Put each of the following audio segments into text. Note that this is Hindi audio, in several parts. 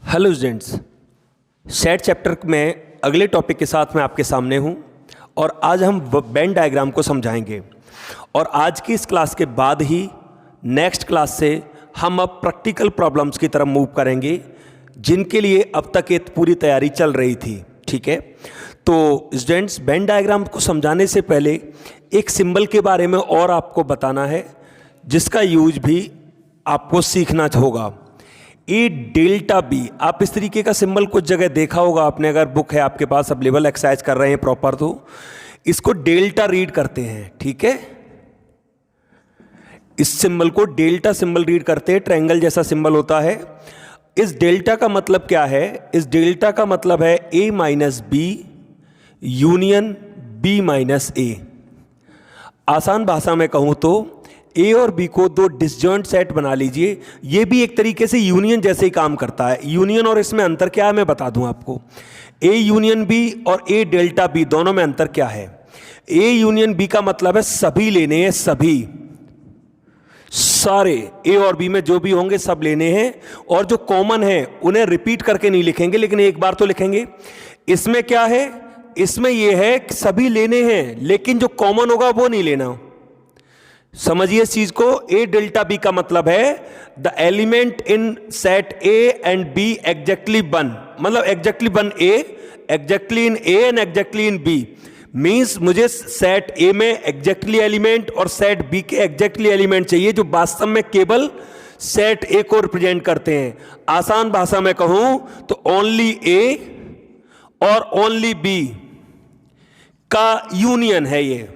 हेलो स्टूडेंट्स, सेट चैप्टर में अगले टॉपिक के साथ मैं आपके सामने हूं और आज हम वेन डायग्राम को समझाएंगे। और आज की इस क्लास के बाद ही नेक्स्ट क्लास से हम अब प्रैक्टिकल प्रॉब्लम्स की तरफ मूव करेंगे, जिनके लिए अब तक एक पूरी तैयारी चल रही थी। ठीक है, तो स्टूडेंट्स, वेन डायग्राम को समझाने से पहले एक सिंबल के बारे में और आपको बताना है, जिसका यूज भी आपको सीखना होगा। ए डेल्टा बी, आप इस तरीके का सिंबल कुछ जगह देखा होगा आपने, अगर बुक है आपके पास अवेलेबल, एक्सरसाइज कर रहे हैं प्रॉपर, तो इसको डेल्टा रीड करते हैं। ठीक है, इस सिंबल को डेल्टा सिंबल रीड करते हैं, ट्रायंगल जैसा सिंबल होता है। इस डेल्टा का मतलब क्या है? इस डेल्टा का मतलब है A minus B union B minus A. आसान भाषा में कहूं तो ए और बी को दो डिसजॉइंट सेट बना लीजिए। ये भी एक तरीके से यूनियन जैसे ही काम करता है। यूनियन और इसमें अंतर क्या है मैं बता दूं आपको। ए यूनियन बी और ए डेल्टा बी दोनों में अंतर क्या है? ए यूनियन बी का मतलब है सभी लेने हैं, सभी, सारे ए और बी में जो भी होंगे सब लेने हैं, और जो कॉमन है उन्हें रिपीट करके नहीं लिखेंगे, लेकिन एक बार तो लिखेंगे। इसमें क्या है? इसमें यह है कि सभी लेने हैं, लेकिन जो कॉमन होगा वो नहीं लेना। समझिए इस चीज को। ए डेल्टा बी का मतलब है the element in set A and B exactly one, मतलब exactly one A, exactly in A and exactly in B. Means मुझे सेट ए में एग्जैक्टली एलिमेंट और सेट बी के एग्जैक्टली एलिमेंट चाहिए, जो वास्तव में केवल सेट ए को रिप्रेजेंट करते हैं। आसान भाषा में कहूं तो ओनली ए और ओनली बी का यूनियन है ये।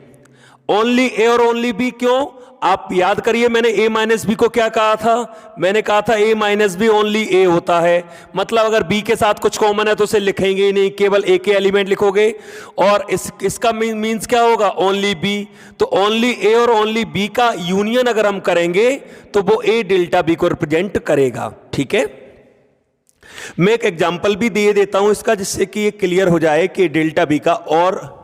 ओनली ए और ओनली बी क्यों? आप याद करिए, मैंने ए माइनस बी को क्या कहा था? मैंने कहा था ए माइनस बी ओनली ए होता है। मतलब अगर बी के साथ कुछ कॉमन है तो उसे लिखेंगे ही नहीं, केवल ए के एलिमेंट लिखोगे। और इसका मीन्स क्या होगा? Only B. तो ओनली ए और ओनली बी का यूनियन अगर हम करेंगे तो वो ए डेल्टा बी को रिप्रेजेंट करेगा। ठीक है, मैं एक एग्जाम्पल भी दे देता हूं इसका, जिससे कि ये क्लियर हो जाए कि डेल्टा बी का और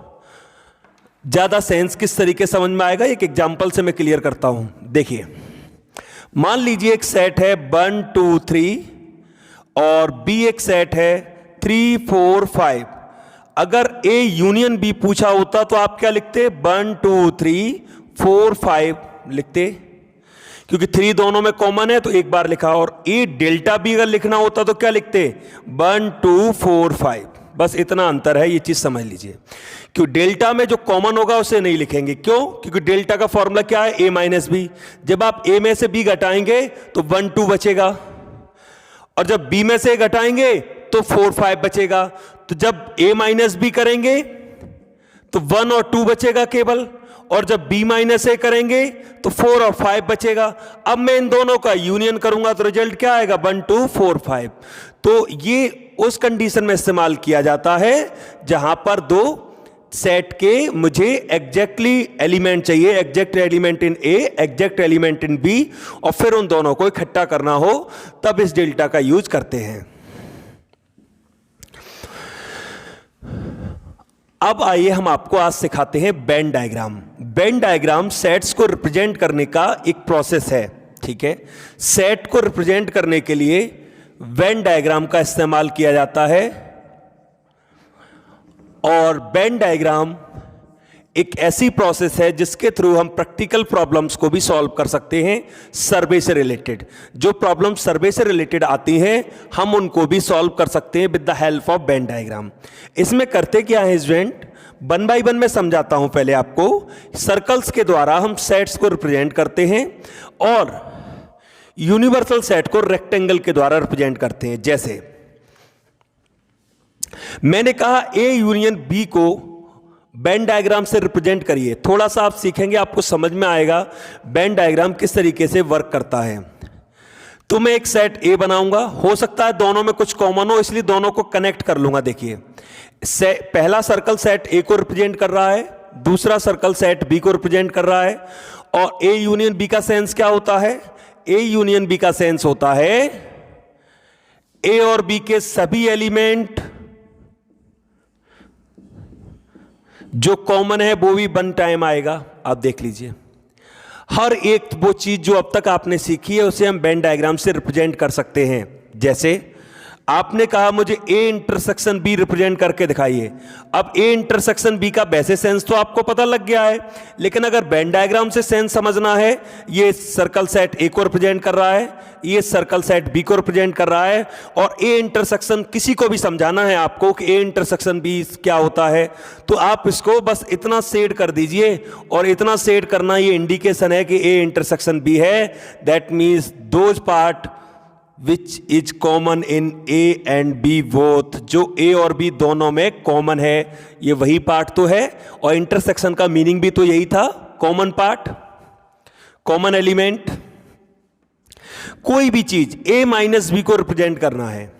ज्यादा सेंस किस तरीके समझ में आएगा। एक एग्जांपल से मैं क्लियर करता हूं। देखिए, मान लीजिए एक सेट है 1 2 3 और बी एक सेट है 3 4 5। अगर ए यूनियन बी पूछा होता तो आप क्या लिखते? 1 2 3 4 5 लिखते, क्योंकि 3 दोनों में कॉमन है तो एक बार लिखा। और ए डेल्टा बी अगर लिखना होता तो क्या लिखते? 1 2 4 5। बस इतना अंतर है, ये चीज समझ लीजिए। क्यों? डेल्टा में जो कॉमन होगा उसे नहीं लिखेंगे। क्यों? क्योंकि डेल्टा का फॉर्मूला क्या है? A minus B. जब आप ए में से बी घटाएंगे तो 1 2 बचेगा, और जब बी में से घटाएंगे तो 4 5 बचेगा। तो जब ए माइनस बी करेंगे तो 1 और 2 बचेगा केवल, और जब b माइनस ए करेंगे तो 4 और 5 बचेगा। अब मैं इन दोनों का यूनियन करूंगा तो रिजल्ट क्या आएगा? 1 2 4 5। तो ये उस कंडीशन में इस्तेमाल किया जाता है जहां पर दो सेट के मुझे एग्जैक्टली एलिमेंट चाहिए, exact element in A, exact element in B, और फिर उन दोनों को इकट्ठा करना हो, तब इस डेल्टा का यूज करते हैं। अब आइए हम आपको आज सिखाते हैं Venn diagram. Venn diagram sets को रिप्रेजेंट करने का एक प्रोसेस है। ठीक है, सेट को रिप्रेजेंट करने के लिए वेन डायग्राम का इस्तेमाल किया जाता है, और वेन डायग्राम एक ऐसी प्रोसेस है जिसके थ्रू हम प्रैक्टिकल प्रॉब्लम्स को भी सॉल्व कर सकते हैं। सर्वे से रिलेटेड जो प्रॉब्लम सर्वे से रिलेटेड आती हैं, हम उनको भी सॉल्व कर सकते हैं with the help of Venn diagram. इसमें करते क्या है स्टूडेंट? 1 बाय 1 में समझाता हूं पहले आपको। सर्कल्स के द्वारा हम सेट्स को रिप्रेजेंट करते हैं, और यूनिवर्सल सेट को रेक्टेंगल के द्वारा रिप्रेजेंट करते हैं। जैसे मैंने कहा ए यूनियन बी को वेन डायग्राम से रिप्रेजेंट करिए। थोड़ा सा आप सीखेंगे, आपको समझ में आएगा वेन डायग्राम किस तरीके से वर्क करता है। तो मैं एक सेट ए बनाऊंगा, हो सकता है दोनों में कुछ कॉमन हो, इसलिए दोनों को कनेक्ट कर लूंगा। देखिए, पहला सर्कल सेट ए को रिप्रेजेंट कर रहा है, दूसरा सर्कल सेट बी को रिप्रेजेंट कर रहा है। और ए यूनियन बी का सेंस क्या होता है? ए यूनियन बी का सेंस होता है ए और बी के सभी एलिमेंट जो कॉमन है वो भी 1 टाइम आएगा। आप देख लीजिए, हर एक वो चीज जो अब तक आपने सीखी है उसे हम वेन डायग्राम से रिप्रेजेंट कर सकते हैं। जैसे आपने कहा मुझे ए इंटरसेक्शन बी रिप्रेजेंट करके दिखाइए। अब ए इंटरसेक्शन बी का वैसे सेंस तो आपको पता लग गया है, लेकिन अगर वेन डायग्राम से सेंस समझना है, ये सर्कल सेट ए को रिप्रेजेंट कर रहा है, ये सर्कल सेट बी को रिप्रेजेंट कर रहा है, और ए इंटरसेक्शन किसी को भी समझाना है आपको कि ए इंटरसेक्शन बी क्या होता है, तो आप इसको बस इतना शेड कर दीजिए, और इतना शेड करना ये इंडिकेशन है कि ए इंटरसेक्शन बी है। That means those part which is common in A and B both, जो ए और बी दोनों में कॉमन है, ये वही पार्ट तो है। और इंटरसेक्शन का मीनिंग भी तो यही था, कॉमन पार्ट, कॉमन एलिमेंट। कोई भी चीज ए माइनस बी को रिप्रेजेंट करना है।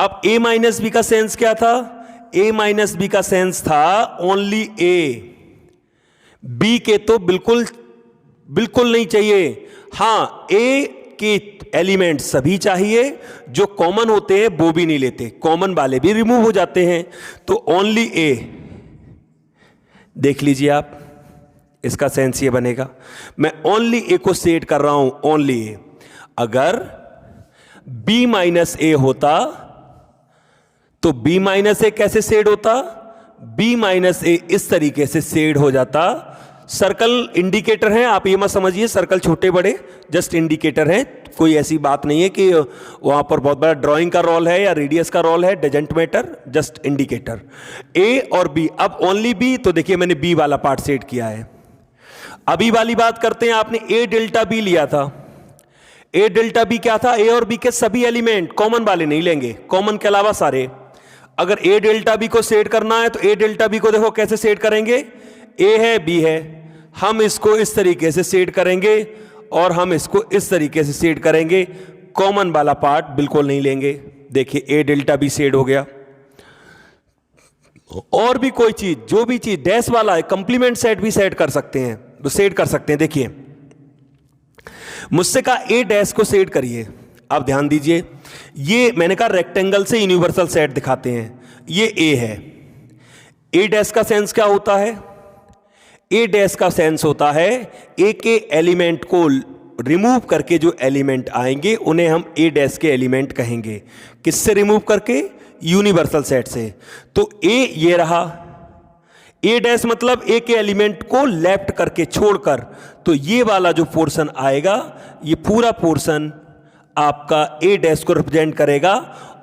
अब ए माइनस बी का सेंस क्या था? ए माइनस बी का सेंस था ओनली ए, बी के तो बिल्कुल बिल्कुल नहीं चाहिए। हां, ए के एलिमेंट सभी चाहिए, जो कॉमन होते हैं वो भी नहीं लेते, कॉमन वाले भी रिमूव हो जाते हैं, तो ओनली ए। देख लीजिए आप, इसका सेंस ये बनेगा, मैं ओनली ए को सेट कर रहा हूं, ओनली ए। अगर बी माइनस ए होता तो बी माइनस ए कैसे सेड होता? बी माइनस ए इस तरीके से सेड हो जाता। सर्कल इंडिकेटर है, आप ये मत समझिए सर्कल छोटे बड़े, जस्ट इंडिकेटर है, कोई ऐसी बात नहीं है कि वहां पर बहुत बड़ा ड्राइंग का रोल है या रेडियस का रोल है, डजंट मैटर, जस्ट इंडिकेटर। ए और बी, अब ओनली बी, तो देखिए मैंने बी वाला पार्ट सेट किया है। अभी वाली बात करते हैं, आपने ए डेल्टा बी लिया था। ए डेल्टा बी क्या था? ए और बी के सभी एलिमेंट, कॉमन वाले नहीं लेंगे, कॉमन के अलावा सारे। अगर ए डेल्टा बी को सेट करना है तो ए डेल्टा बी को देखो कैसे सेट करेंगे, ए है बी है, हम इसको इस तरीके से सेट करेंगे और हम इसको इस तरीके से सेट करेंगे, कॉमन वाला पार्ट बिल्कुल नहीं लेंगे। देखिए ए डेल्टा बी सेट हो गया। और भी कोई चीज, जो भी चीज डैश वाला है, कंप्लीमेंट सेट भी सेट कर सकते हैं, तो सेट कर सकते हैं। देखिए मुझसे कहा ए डैश को सेट करिए, आप ध्यान दीजिए, ये मैंने कहा रेक्टेंगल से यूनिवर्सल सेट दिखाते हैं, ये ए है। ए डैश का सेंस क्या होता है? ए डैश का सेंस होता है ए के एलिमेंट को रिमूव करके जो एलिमेंट आएंगे उन्हें हम ए डैश के एलिमेंट कहेंगे। किससे रिमूव करके? यूनिवर्सल सेट से। तो ए ये रहा, ए डैश मतलब ए के एलिमेंट को लेफ्ट करके छोड़कर, तो ये वाला जो पोर्शन आएगा, ये पूरा पोर्शन आपका ए डैश को रिप्रेजेंट करेगा,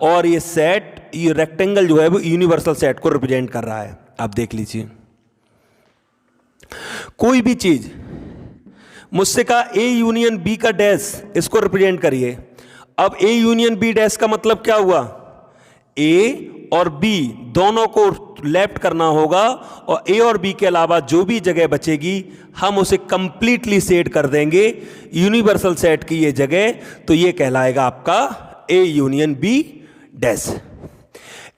और ये सेट, ये रेक्टेंगल जो है वो यूनिवर्सल सेट को रिप्रेजेंट कर रहा है। आप देख लीजिए, कोई भी चीज मुझसे कहा ए यूनियन बी का डैश, इसको रिप्रेजेंट करिए। अब ए यूनियन बी डैश का मतलब क्या हुआ? ए और बी दोनों को लेफ्ट करना होगा, और ए और बी के अलावा जो भी जगह बचेगी हम उसे कंप्लीटली सेट कर देंगे यूनिवर्सल सेट की ये जगह, तो ये कहलाएगा आपका ए यूनियन बी डैश।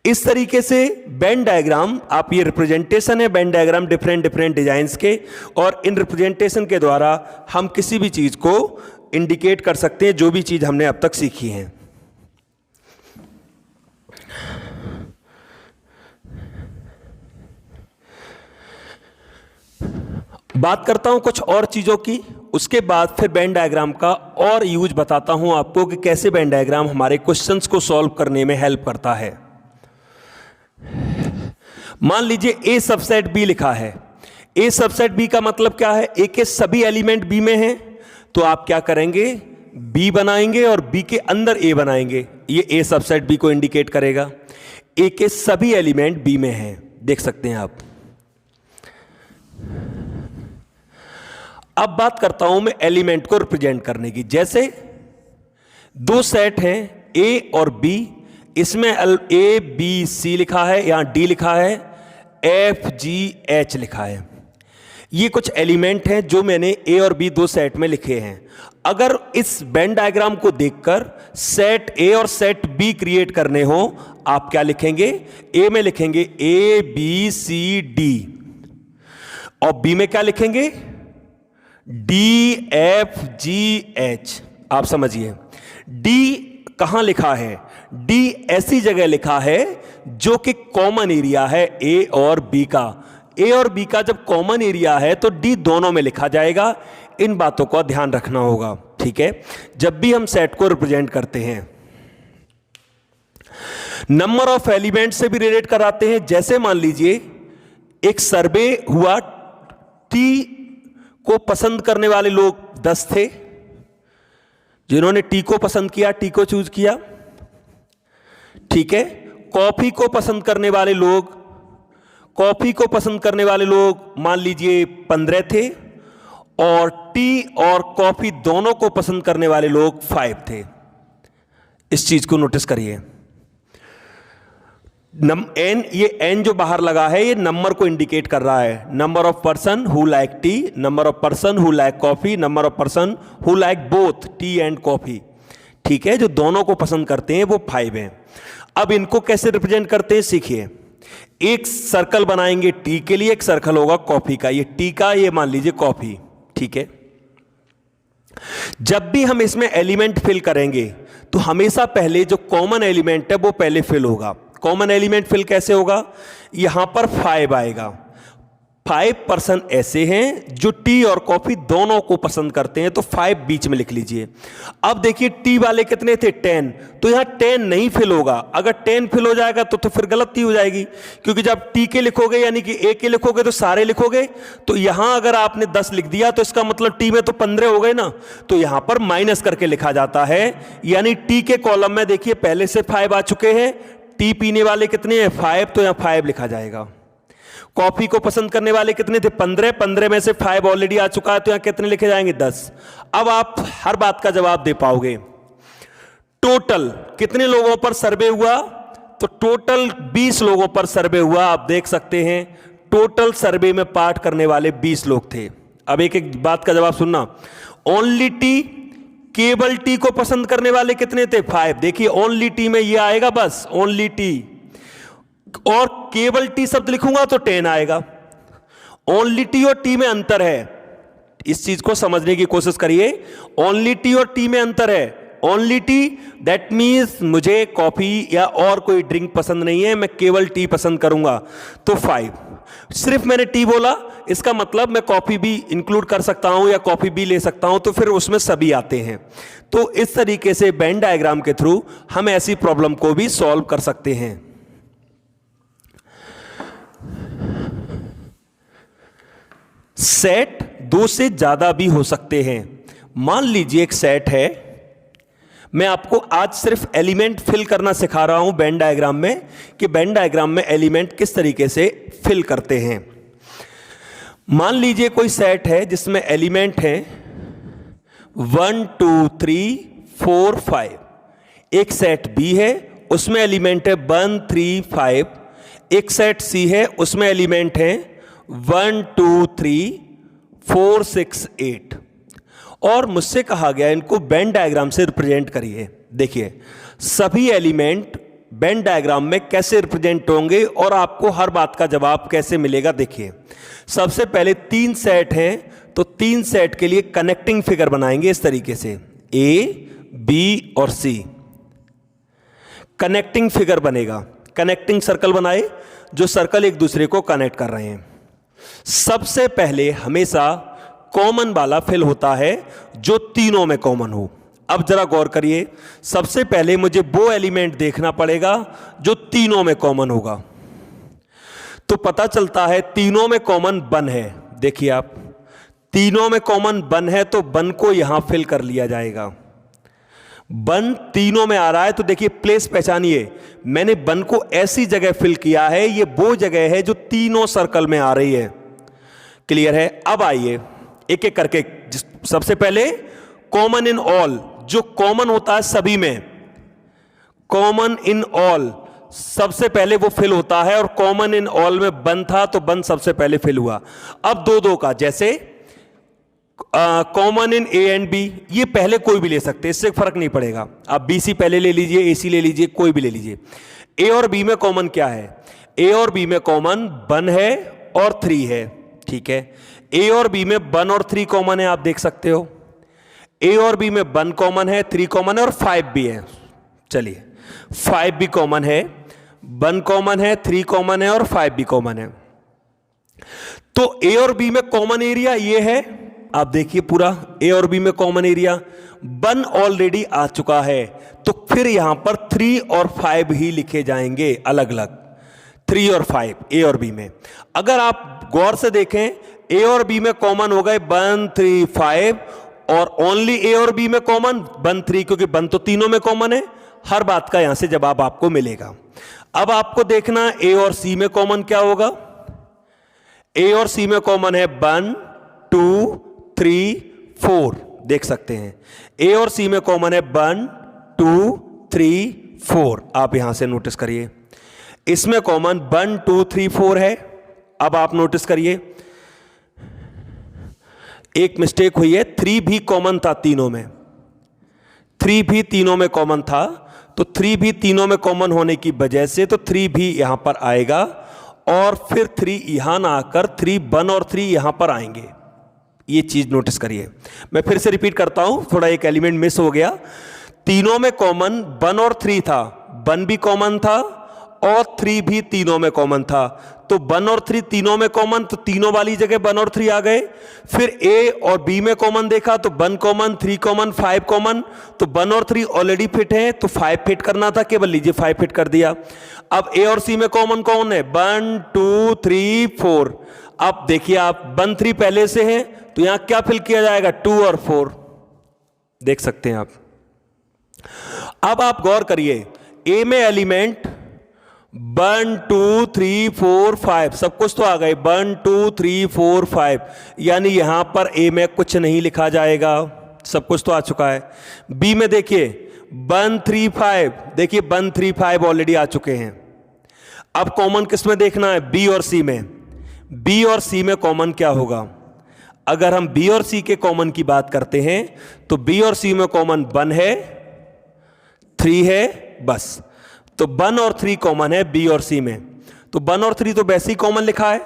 इस तरीके से वेन डायग्राम, आप ये रिप्रेजेंटेशन है Venn diagram different different designs के, और इन रिप्रेजेंटेशन के द्वारा हम किसी भी चीज को इंडिकेट कर सकते हैं, जो भी चीज हमने अब तक सीखी है। बात करता हूं कुछ और चीजों की, उसके बाद फिर वेन डायग्राम का और यूज बताता हूं आपको कि कैसे वेन डायग्राम हमारे क्वेश्चंस को सॉल्व करने में हेल्प करता है। मान लीजिए ए सबसेट बी लिखा है। ए सबसेट बी का मतलब क्या है? ए के सभी एलिमेंट बी में हैं, तो आप क्या करेंगे? बी बनाएंगे और बी के अंदर ए बनाएंगे, ये ए सबसेट बी को इंडिकेट करेगा। ए के सभी एलिमेंट बी में हैं, देख सकते हैं आप। अब बात करता हूं मैं एलिमेंट को रिप्रेजेंट करने की। जैसे दो सेट हैं ए और बी, इसमें ए बी सी लिखा है, यहां डी लिखा है, एफ जी एच लिखा है। ये कुछ एलिमेंट हैं जो मैंने ए और बी दो सेट में लिखे हैं। अगर इस वेन डायग्राम को देखकर सेट ए और सेट बी क्रिएट करने हो, आप क्या लिखेंगे? ए में लिखेंगे ए बी सी डी, और बी में क्या लिखेंगे? D F G H. आप समझिए, डी कहां लिखा है? डी ऐसी जगह लिखा है जो कि कॉमन एरिया है ए और बी का। ए और बी का जब कॉमन एरिया है तो डी दोनों में लिखा जाएगा। इन बातों का ध्यान रखना होगा, ठीक है, जब भी हम सेट को रिप्रेजेंट करते हैं। नंबर ऑफ एलिमेंट से भी रिलेट कराते हैं। जैसे मान लीजिए एक सर्वे हुआ, टी को पसंद करने वाले लोग 10 थे, जिन्होंने टी को पसंद किया, टी को चूज किया, ठीक है। कॉफी को पसंद करने वाले लोग मान लीजिए 15 थे, और टी और कॉफी दोनों को पसंद करने वाले लोग 5 थे। इस चीज को नोटिस करिए। एन, ये एन जो बाहर लगा है ये नंबर को इंडिकेट कर रहा है। Number of person who like T, number of person who like coffee, number of person who like both T and coffee, ठीक है। जो दोनों को पसंद करते हैं वो 5 हैं। अब इनको कैसे रिप्रेजेंट करते हैं सीखिए। एक सर्कल बनाएंगे टी के लिए, एक सर्कल होगा कॉफी का। ये टी का, ये मान लीजिए कॉफी, ठीक है। जब भी हम इसमें एलिमेंट फिल करेंगे तो हमेशा पहले जो कॉमन एलिमेंट है वो पहले फिल होगा। कॉमन एलिमेंट फिल कैसे होगा? यहां पर 5 आएगा। 5 पर्सन ऐसे हैं जो टी और कॉफी दोनों को पसंद करते हैं, तो 5 बीच में लिख लीजिए। अब देखिए टी वाले कितने थे? 10, तो यहां 10 नहीं फिल होगा। अगर 10 फिल हो जाएगा तो फिर गलती हो जाएगी, क्योंकि जब टी के लिखोगे यानी कि ए के लिखोगे तो सारे लिखोगे। तो यहां अगर आपने 10 लिख दिया तो इसका मतलब टी में तो 15 हो गए ना, तो यहां पर माइनस करके लिखा जाता है। यानी टी के कॉलम में देखिए पहले से 5 आ चुके हैं। टी पीने वाले कितने हैं? 5, तो यहां 5 लिखा जाएगा। कॉफी को पसंद करने वाले कितने थे? 15, 15 में से 5 ऑलरेडी आ चुका है, तो यहां कितने लिखे जाएंगे? 10। अब आप हर बात का जवाब दे पाओगे। टोटल कितने लोगों पर सर्वे हुआ? तो टोटल 20 लोगों पर सर्वे हुआ। आप देख सकते हैं टोटल सर्वे में पार्ट करने वाले 20 लोग थे। अब एक एक बात का जवाब सुनना। ओनली टी, केवल टी को पसंद करने वाले कितने थे? 5। देखिए ओनली टी में ये आएगा, बस ओनली टी, और केवल टी शब्द लिखूंगा तो 10 आएगा। ओनली टी और टी में अंतर है, इस चीज को समझने की कोशिश करिए। ओनली टी और टी में अंतर है। ओनली टी दैट मीन्स मुझे कॉफी या और कोई ड्रिंक पसंद नहीं है, मैं केवल टी पसंद करूंगा, तो 5। सिर्फ मैंने टी बोला, इसका मतलब मैं कॉफी भी इंक्लूड कर सकता हूं या कॉफी भी ले सकता हूं, तो फिर उसमें सभी आते हैं। तो इस तरीके से वेन डायग्राम के थ्रू हम ऐसी प्रॉब्लम को भी सॉल्व कर सकते हैं। सेट 2 से ज्यादा भी हो सकते हैं। मान लीजिए एक सेट है, मैं आपको आज सिर्फ एलिमेंट फिल करना सिखा रहा हूं वेन डायग्राम में, कि वेन डायग्राम में एलिमेंट किस तरीके से फिल करते हैं। मान लीजिए कोई सेट है जिसमें एलिमेंट हैं 1 2 3 4 5। एक सेट बी है, उसमें एलिमेंट है 1 3 5। एक सेट सी है, उसमें एलिमेंट है 1 2 3 4 6 8। और मुझसे कहा गया इनको वेन डायग्राम से रिप्रेजेंट करिए। देखिए सभी एलिमेंट वेन डायग्राम में कैसे रिप्रेजेंट होंगे और आपको हर बात का जवाब कैसे मिलेगा। देखिए सबसे पहले 3 सेट हैं, तो 3 सेट के लिए कनेक्टिंग फिगर बनाएंगे इस तरीके से, ए बी और सी। कनेक्टिंग फिगर बनेगा, कनेक्टिंग सर्कल बनाए, जो सर्कल एक दूसरे को कनेक्ट कर रहे हैं। सबसे पहले हमेशा कॉमन वाला फिल होता है जो तीनों में कॉमन हो। अब जरा गौर करिए, सबसे पहले मुझे वो एलिमेंट देखना पड़ेगा जो तीनों में कॉमन होगा। तो पता चलता है तीनों में कॉमन 1 है। देखिए आप, तीनों में कॉमन 1 है, तो 1 को यहां फिल कर लिया जाएगा। 1 तीनों में आ रहा है, तो देखिए प्लेस पहचानिए, मैंने 1 को ऐसी जगह फिल किया है, ये वो जगह है जो तीनों सर्कल में आ रही है। क्लियर है? अब आइए एक एक करके। सबसे पहले कॉमन इन ऑल, जो कॉमन होता है सभी में, कॉमन इन ऑल सबसे पहले वो फिल होता है, और कॉमन इन ऑल में 1 था, तो 1 सबसे पहले फिल हुआ। अब 2 का, जैसे common in A and B, ये पहले कोई भी ले सकते हैं, इससे फर्क नहीं पड़ेगा। आप बी सी पहले ले लीजिए, ए सी ले लीजिए, कोई भी ले लीजिए। ए और बी में कॉमन क्या है? ए और बी में कॉमन 1 है और 3 है, ठीक है। ए और बी में 1 और 3 कॉमन है, आप देख सकते हो। ए और बी में 1 कॉमन है, 3 कॉमन है और 5 भी है। चलिए 5 भी कॉमन है, 1 कॉमन है, 3 कॉमन है और 5 भी कॉमन है। तो ए और बी में कॉमन एरिया ये है, आप देखिए पूरा ए और बी में कॉमन एरिया 1 ऑलरेडी आ चुका है, तो फिर यहां पर 3 और 5 ही लिखे जाएंगे अलग अलग, 3 और 5 ए और बी में। अगर आप गौर से देखें ए और बी में कॉमन हो गए 1 3 5 और ओनली ए और बी में कॉमन 1 3, क्योंकि 1 तो तीनों में कॉमन है। हर बात का यहां से जवाब आपको मिलेगा। अब आपको देखना ए और सी में कॉमन क्या होगा। ए और सी में कॉमन है 1 2 3 4, देख सकते हैं ए और सी में कॉमन है 1 2 3 4। आप यहां से नोटिस करिए इसमें कॉमन 1 2 3 4 है। अब आप नोटिस करिए एक मिस्टेक हुई है, 3 भी कॉमन था तीनों में, 3 भी तीनों में कॉमन था, तो 3 भी तीनों में कॉमन होने की वजह से तो 3 भी यहां पर आएगा और फिर 3 यहां ना आकर 3 1 और 3 यहां पर आएंगे। ये चीज नोटिस करिए। मैं फिर से रिपीट करता हूं, थोड़ा एक एलिमेंट मिस हो गया। तीनों में कॉमन 1 और 3 था, 1 भी कॉमन था और 3 भी तीनों में कॉमन था, तो 1 और 3 तीनों में कॉमन, तो तीनों वाली जगह 1 और 3 आ गए। फिर ए और बी में कॉमन देखा तो 1 कॉमन 3 कॉमन 5 कॉमन, तो 1 और 3 ऑलरेडी फिट है, तो 5 फिट करना था, केवल लीजिए 5 फिट कर दिया। अब ए और सी में कॉमन कौन है 1 2 3 4। अब देखिए आप 1 3 पहले से है, तो यहां क्या फिल किया जाएगा 2 और 4, देख सकते हैं आप। अब आप गौर करिए ए में एलिमेंट 1 2 3 4 5 सब कुछ तो आ गए, 1 2 3 4 5, यानी यहां पर ए में कुछ नहीं लिखा जाएगा, सब कुछ तो आ चुका है। बी में देखिए 1 3 5, देखिए 1 3 5 ऑलरेडी आ चुके हैं। अब कॉमन किस में देखना है बी और सी में। बी और सी में कॉमन क्या होगा। अगर हम बी और सी के कॉमन की बात करते हैं तो बी और सी में कॉमन 1 है 3 है बस, तो 1 और 3 कॉमन है बी और सी में, तो 1 और 3 तो वैसे ही कॉमन लिखा है।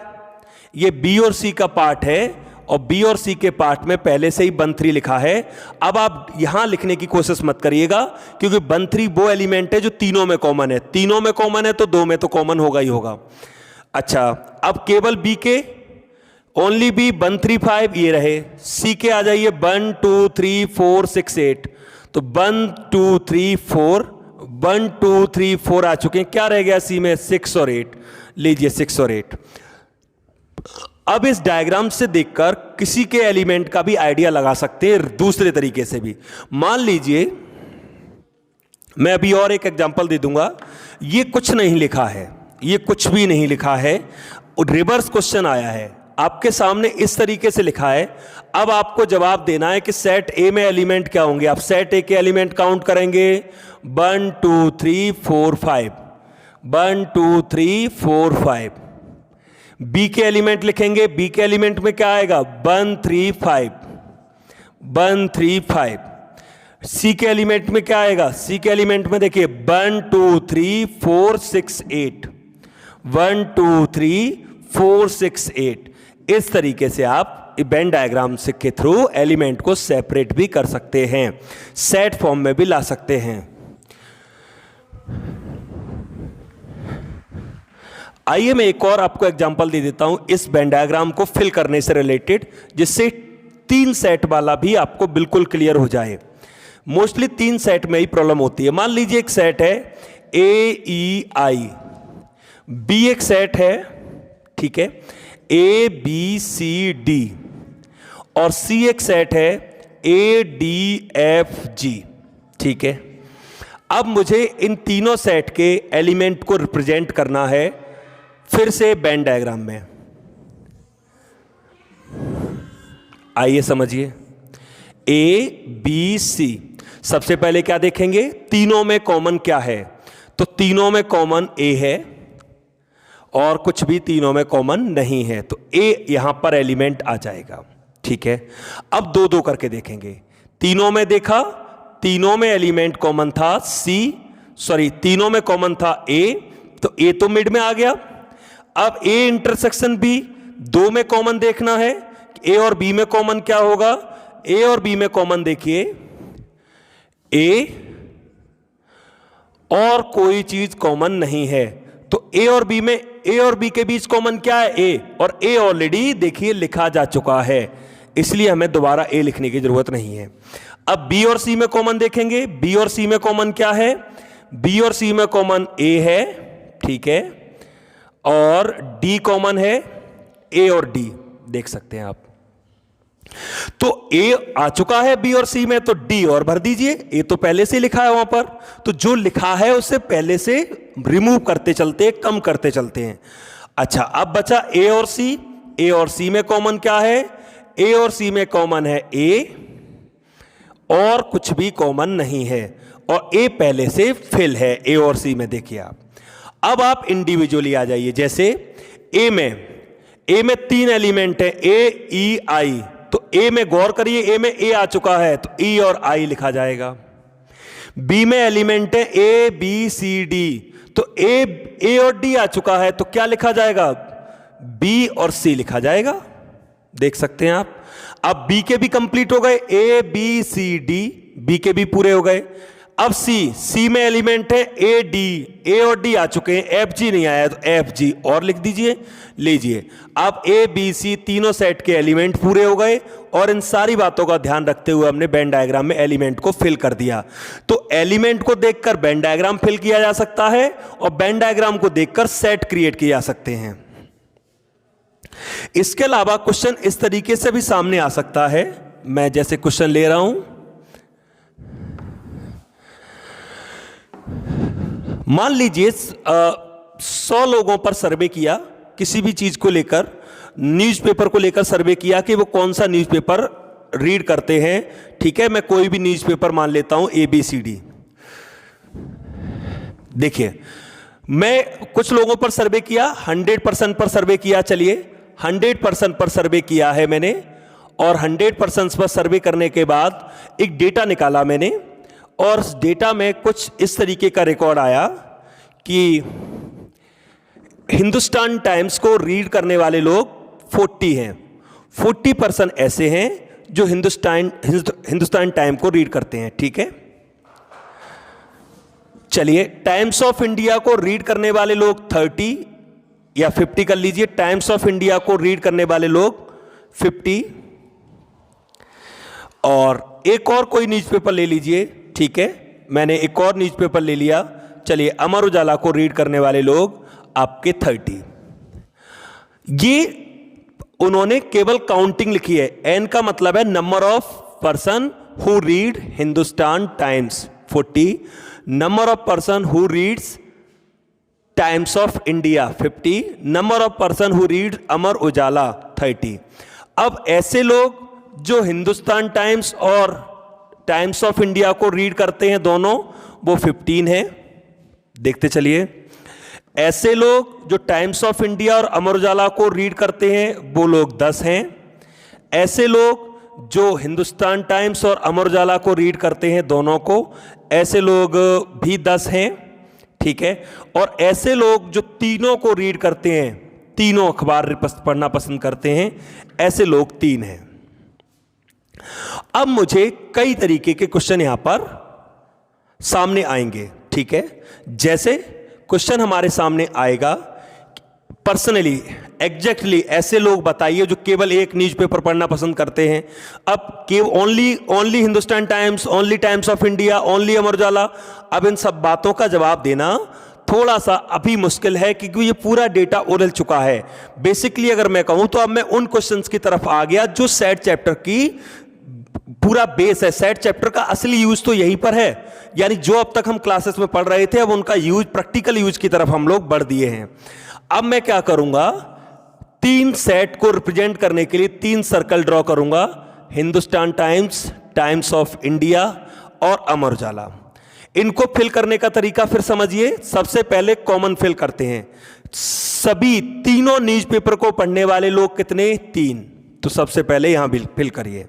ये बी और सी का पार्ट है और बी और सी के पार्ट में पहले से ही 1 3 लिखा है। अब आप यहां लिखने की कोशिश मत करिएगा, क्योंकि 1 3 वो एलिमेंट है जो तीनों में कॉमन है, तीनों में कॉमन है तो 2 में तो कॉमन होगा ही होगा। अच्छा, अब केवल बी के ओनली बी 1 3 5 ये रहे। सी के आ जाइए 1 2 3 4 6 8, तो 1 2 3 4 1 2 3 4 आ चुके हैं। क्या रह गया सी में 6 और 8, लीजिए 6 और 8। अब इस डायग्राम से देखकर किसी के एलिमेंट का भी आइडिया लगा सकते हैं दूसरे तरीके से भी। मान लीजिए मैं अभी और एक एग्जांपल दे दूंगा, ये कुछ नहीं लिखा है, ये कुछ भी नहीं लिखा है, रिवर्स क्वेश्चन आया है आपके सामने इस तरीके से लिखा है। अब आपको जवाब देना है कि सेट ए में एलिमेंट क्या होंगे। आप सेट ए के एलिमेंट काउंट करेंगे 1 2 3 4 5, 1 2 3 4 5। बी के एलिमेंट लिखेंगे, बी के एलिमेंट में क्या आएगा 1 3 5, 1 3 5। सी के एलिमेंट में क्या आएगा, सी के एलिमेंट में देखिए 1 2 3 4 6 8, 1 2 3 4 6 8। इस तरीके से आप वेन डायग्राम के थ्रू एलिमेंट को सेपरेट भी कर सकते हैं, सेट फॉर्म में भी ला सकते हैं। आइए मैं एक और आपको एग्जांपल दे देता हूं इस वेन डायग्राम को फिल करने से रिलेटेड, जिससे 3 सेट वाला भी आपको बिल्कुल क्लियर हो जाए। मोस्टली 3 सेट में ही प्रॉब्लम होती है। मान लीजिए एक सेट है ए ई आई, बी एक सेट है, ठीक है, ए बी सी डी, और सी एक सेट है ए डी एफ जी, ठीक है। अब मुझे इन तीनों सेट के एलिमेंट को रिप्रेजेंट करना है फिर से वेन डायग्राम में। आइए समझिए, ए बी सी, सबसे पहले क्या देखेंगे तीनों में कॉमन क्या है, तो तीनों में कॉमन ए है और कुछ भी तीनों में कॉमन नहीं है, तो ए यहां पर एलिमेंट आ जाएगा, ठीक है। अब 2 करके देखेंगे, तीनों में देखा, तीनों में एलिमेंट कॉमन था तीनों में कॉमन था ए, तो ए तो मिड में आ गया। अब ए इंटरसेक्शन बी, 2 में कॉमन देखना है, ए और बी में कॉमन क्या होगा। ए और बी में कॉमन देखिए ए और कोई चीज कॉमन नहीं है, तो ए और बी में, ए और बी के बीच कॉमन क्या है ए, और ए ऑलरेडी देखिए लिखा जा चुका है, इसलिए हमें दोबारा ए लिखने की जरूरत नहीं है। अब बी और सी में कॉमन देखेंगे। बी और सी में कॉमन क्या है? बी और सी में कॉमन ए है, ठीक है, और डी कॉमन है, ए और डी देख सकते हैं आप। तो ए आ चुका है बी और सी में, तो डी और भर दीजिए। ए तो पहले से लिखा है वहां पर, तो जो लिखा है उससे पहले से रिमूव करते चलते हैं, कम करते चलते हैं। अच्छा, अब बचा ए और सी। ए और सी में कॉमन क्या है? ए और सी में कॉमन है ए, और कुछ भी कॉमन नहीं है, और ए पहले से फिल है ए और सी में। देखिए आप, अब आप इंडिविजुअली आ जाइए। जैसे ए में 3 एलिमेंट है, ए ई आई। तो ए में गौर करिए, ए में ए आ चुका है तो ई और आई लिखा जाएगा। बी में एलिमेंट है ए बी सी डी, तो ए और डी आ चुका है तो क्या लिखा जाएगा? बी और सी लिखा जाएगा। देख सकते हैं आप। अब बी के भी कंप्लीट हो गए, A B C D, B के भी पूरे हो गए। अब सी में एलिमेंट है ए डी, ए और डी आ चुके हैं, एफ जी नहीं आया तो एफ जी और लिख दीजिए। लीजिए, अब ए बी सी तीनों सेट के एलिमेंट पूरे हो गए, और इन सारी बातों का ध्यान रखते हुए हमने वेन डायग्राम में एलिमेंट को फिल कर दिया। तो एलिमेंट को देखकर वेन डायग्राम फिल किया जा सकता है, और वेन डायग्राम को देखकर सेट क्रिएट किए जा सकते हैं। इसके अलावा क्वेश्चन इस तरीके से भी सामने आ सकता है। मैं जैसे क्वेश्चन ले रहा हूं, मान लीजिए 100 लोगों पर सर्वे किया, किसी भी चीज को लेकर, न्यूज़पेपर को लेकर सर्वे किया कि वो कौन सा न्यूज़पेपर रीड करते हैं। ठीक है, मैं कोई भी न्यूज़पेपर मान लेता हूं ABCD। देखिए, मैं कुछ लोगों पर सर्वे किया, 100% पर सर्वे किया। चलिए, 100% पर सर्वे किया है मैंने, और 100% पर सर्वे करने के बाद एक डेटा निकाला मैंने, और उस डेटा में कुछ इस तरीके का रिकॉर्ड आया कि हिंदुस्तान टाइम्स को रीड करने वाले लोग 40 हैं। 40% ऐसे हैं जो हिंदुस्तान टाइम को रीड करते हैं। ठीक है, चलिए, टाइम्स ऑफ इंडिया को रीड करने वाले लोग 30 या 50 कर लीजिए। टाइम्स ऑफ इंडिया को रीड करने वाले लोग 50, और एक और कोई न्यूज़पेपर ले लीजिए। ठीक है, मैंने एक और न्यूज़पेपर ले लिया। चलिए, अमर उजाला को रीड करने वाले लोग आपके 30। ये उन्होंने केवल काउंटिंग लिखी है। एन का मतलब है number of person who read Hindustan Times 40, number of person who reads Times of India 50, number of person who read Amar Ujala 30। अब ऐसे लोग जो हिंदुस्तान टाइम्स और टाइम्स ऑफ इंडिया को रीड करते हैं दोनों, वो 15 है। देखते चलिए, ऐसे लोग जो टाइम्स ऑफ इंडिया और अमर उजाला को रीड करते हैं वो लोग 10 हैं। ऐसे लोग जो हिंदुस्तान टाइम्स और अमर उजाला को रीड करते हैं दोनों को, ऐसे लोग भी 10 हैं। ठीक है, और ऐसे लोग जो तीनों को रीड करते हैं, तीनों अखबार पढ़ना पसंद करते हैं, ऐसे लोग 3 हैं। अब मुझे कई तरीके के क्वेश्चन यहां पर सामने आएंगे। ठीक है, जैसे क्वेश्चन हमारे सामने आएगा, पर्सनली एग्जैक्टली ऐसे लोग बताइए जो केवल एक न्यूज़पेपर पढ़ना पसंद करते हैं। अब only Hindustan Times, only Times of India, only Amar Ujala. अब इन सब बातों का जवाब देना थोड़ा सा अभी मुश्किल है, क्योंकि ये पूरा डेटा उड़ल चुका है। बेसिकली अगर मैं कहूं तो अब मैं उन क्वेश्चंस की तरफ आ गया जो सेट चैप्टर की पूरा बेस है। सेट चैप्टर का असली यूज तो यहीं पर है, यानी जो अब तक हम क्लासेस में पढ़ रहे थे, अब उनका यूज, प्रैक्टिकल यूज की तरफ हम लोग बढ़ दिए हैं। अब मैं क्या करूंगा, 3 सेट को रिप्रेजेंट करने के लिए 3 सर्कल ड्रॉ करूंगा, Hindustan Times, Times of India और अमर उजाला। इनको फिल करने का तरीका फिर समझिए। सबसे पहले कॉमन फिल करते हैं। सभी तीनों न्यूज़पेपर को पढ़ने वाले लोग कितने? 3। तो सबसे पहले यहां फिल करिए।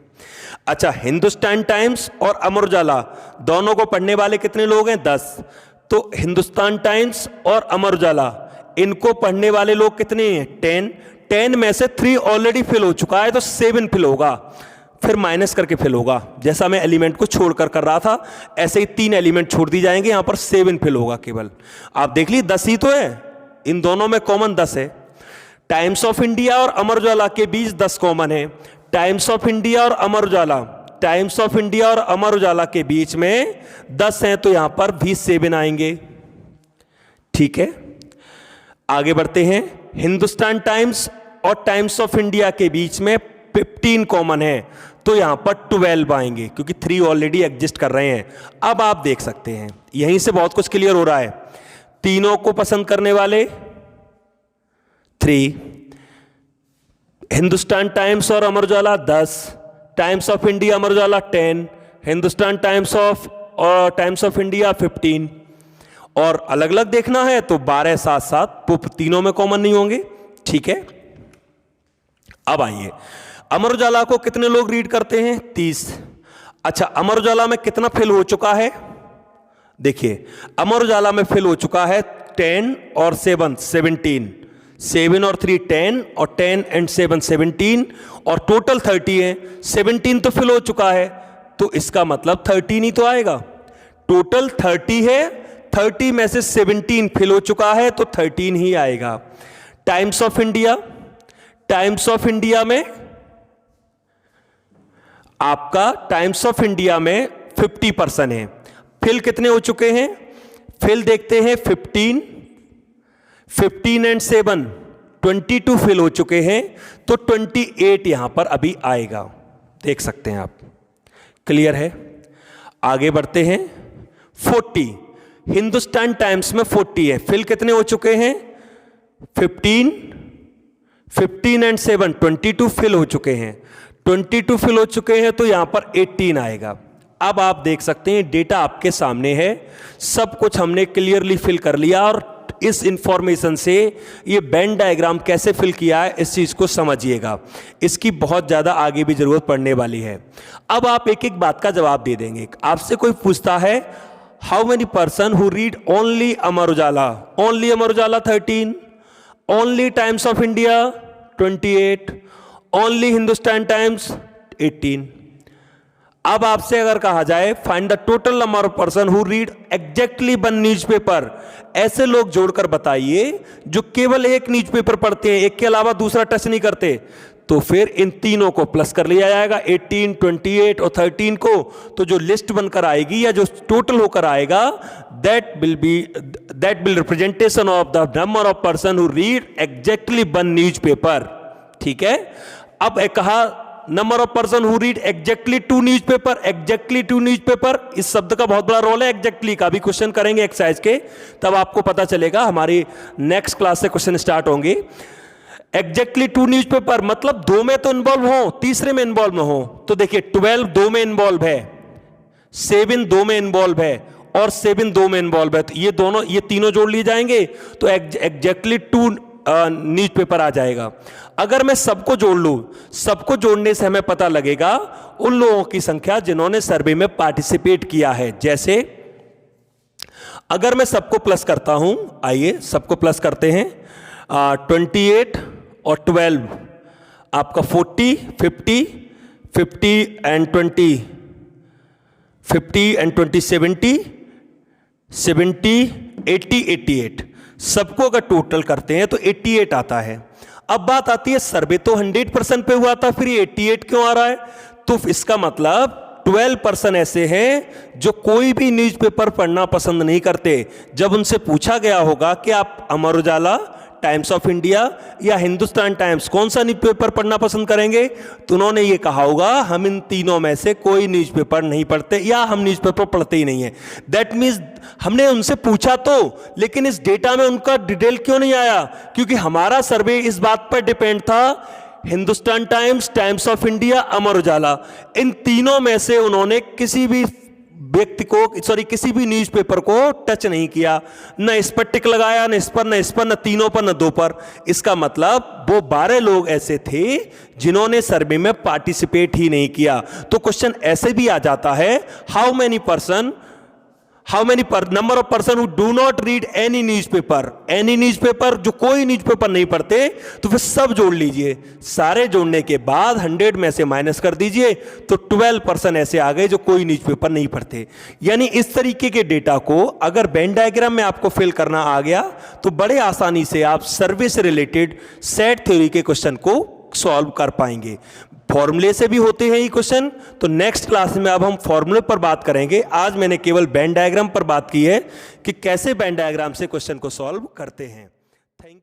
अच्छा, हिंदुस्तान टाइम्स और अमर उजाला दोनों को पढ़ने वाले कितने लोग हैं? 10। तो हिंदुस्तान टाइम्स और अमर उजाला, इनको पढ़ने वाले लोग कितने हैं? 10। 10 में से 3 ऑलरेडी फिल हो चुका है, तो 7 फिल होगा, फिर माइनस करके फिल होगा। जैसा मैं एलिमेंट को छोड़कर कर रहा था, ऐसे ही 3 एलिमेंट छोड़ दी जाएंगे, यहां पर 7 फिल होगा केवल। आप देख लीजिए, 10 ही तो है, इन दोनों में कॉमन 10 है। टाइम्स ऑफ इंडिया और अमर उजाला के बीच 10 कॉमन है। टाइम्स ऑफ इंडिया और Amar Ujala, times of India और अमर उजाला के बीच में 10 हैं, तो यहां पर भी 7 आएंगे। ठीक है, आगे बढ़ते हैं। हिंदुस्तान टाइम्स और टाइम्स ऑफ इंडिया के बीच में 15 कॉमन है, तो यहां पर 12 आएंगे, क्योंकि 3 ऑलरेडी एग्जिस्ट कर रहे हैं। अब आप देख सकते हैं यहीं से बहुत कुछ क्लियर हो रहा है। तीनों को पसंद करने वाले 3, हिंदुस्तान टाइम्स और Amar Ujala 10, times of India Amar Ujala 10, Hindustan times of India 15, और अलग अलग देखना है तो 12 7 वो तीनों में कॉमन नहीं होंगे। ठीक है, अब आइए, अमर उजाला को कितने लोग रीड करते हैं? 30। अच्छा, अमर उजाला में कितना फिल हो चुका है? देखिए, अमर उजाला में फिल हो चुका है 10 और 7 17, 7 और 3 10, और 10 एंड 7 17, और टोटल 30 है। 17 तो फिल हो चुका है, तो इसका मतलब 13 ही तो आएगा। टोटल 30 है, 30 में से 17 फिल हो चुका है, तो 13 ही आएगा। Times of India, times of India में आपका टाइम्स ऑफ इंडिया में 50% है। फिल कितने हो चुके हैं? फिल देखते हैं 15 एंड 7 22 फिल हो चुके हैं, तो 28 यहां पर अभी आएगा। देख सकते हैं आप, क्लियर है। आगे बढ़ते हैं। 40, हिंदुस्तान टाइम्स में 40 है। फिल कितने हो चुके हैं? 15 एंड 7 22 फिल हो चुके हैं। 22 फिल हो चुके हैं, तो यहां पर 18 आएगा। अब आप देख सकते हैं डेटा आपके सामने है, सब कुछ हमने क्लियरली फिल कर लिया, और इस इंफॉर्मेशन से ये वेन डायग्राम कैसे फिल किया है इस चीज को समझिएगा। इसकी बहुत ज्यादा आगे भी जरूरत पड़ने वाली है। अब आप एक एक बात का जवाब दे देंगे। आपसे कोई पूछता है how many person who read only Amar Ujala? Only Amar Ujala 13, only Times of India 28, only Hindustan times 18। अब आपसे अगर कहा जाए find the total number of person who read exactly one newspaper, ऐसे लोग जोड़कर बताइए जो केवल एक न्यूज़पेपर पढ़ते हैं, एक के अलावा दूसरा टच नहीं करते, तो फिर इन तीनों को प्लस कर लिया जाएगा, 18, 28 और 13 को। तो जो लिस्ट बनकर आएगी या जो टोटल होकर आएगा, that will representation of the number of person who read exactly one newspaper. ठीक है, अब एक कहा number of person who read exactly 2 newspaper. Exactly 2 newspaper, इस शब्द का बहुत बड़ा रोल है। एग्जैक्टली का भी क्वेश्चन करेंगे एक्सरसाइज के, तब आपको पता चलेगा। हमारी नेक्स्ट क्लास से क्वेश्चन स्टार्ट होंगे। एग्जैक्टली 2 न्यूज़पेपर मतलब 2 में तो इन्वॉल्व हो, तीसरे में इन्वॉल्व ना हो। तो देखिए 12 2 में इन्वॉल्व है, 7 2 में इन्वॉल्व है, और 7 2 में इन्वॉल्व है। तो ये तीनों जोड़ लिए जाएंगे, तो एग्जैक्टली 2 न्यूज़पेपर आ जाएगा। अगर मैं सबको जोड़ लूं, सबको जोड़ने से हमें पता लगेगा उन लोगों की संख्या जिन्होंने सर्वे में पार्टिसिपेट किया है। जैसे अगर मैं सबको प्लस करता हूं, आइए सबको प्लस करते हैं। 28 और 12 आपका 40, 50 एंड 20, 50 एंड 20 70, 80, 88। सबको अगर टोटल करते हैं तो 88 आता है। अब बात आती है सर्वे तो 100% पे हुआ था, फिर ये 88 क्यों आ रहा है? तो इसका मतलब 12% ऐसे हैं जो कोई भी न्यूज़पेपर पढ़ना पसंद नहीं करते। जब उनसे पूछा गया होगा कि आप Amar Ujala, times of India या हिंदुस्तान टाइम्स कौन सा न्यूज़पेपर पढ़ना पसंद करेंगे, तो उन्होंने ये कहा होगा हम इन तीनों में से कोई न्यूज़पेपर नहीं पढ़ते, या हम न्यूज़पेपर पढ़ते ही नहीं है। दैट मीन्स हमने उनसे पूछा तो, लेकिन इस डेटा में उनका डिटेल क्यों नहीं आया? क्योंकि हमारा सर्वे इस बात पर डिपेंड था, Hindustan Times, Times of India, Amar Ujala, इन तीनों में से उन्होंने किसी भी व्यक्ति को, किसी भी न्यूज़पेपर को टच नहीं किया, न इस पर टिक लगाया, न इस पर, न तीनों पर, न 2 पर। इसका मतलब वो 12 लोग ऐसे थे जिन्होंने सर्वे में पार्टिसिपेट ही नहीं किया। तो क्वेश्चन ऐसे भी आ जाता है, how many number of person who do not read any newspaper, जो कोई न्यूज़पेपर नहीं पढ़ते, तो फिर सब जोड़ लीजिए। सारे जोड़ने के बाद 100 में से माइनस कर दीजिए, तो 12% ऐसे आ गए जो कोई न्यूज़पेपर नहीं पढ़ते। यानी इस तरीके के डेटा को अगर वेन डायग्राम में आपको फिल करना आ गया, तो बड़े आसानी से आप सर्वे से रिलेटेड सेट थ्योरी के क्वेश्चन को सॉल्व कर पाएंगे। फॉर्मूले से भी होते हैं ये क्वेश्चन। तो नेक्स्ट क्लास में अब हम फॉर्मूले पर बात करेंगे। आज मैंने केवल वेन डायग्राम पर बात की है कि कैसे वेन डायग्राम से क्वेश्चन को सॉल्व करते हैं। Thank you.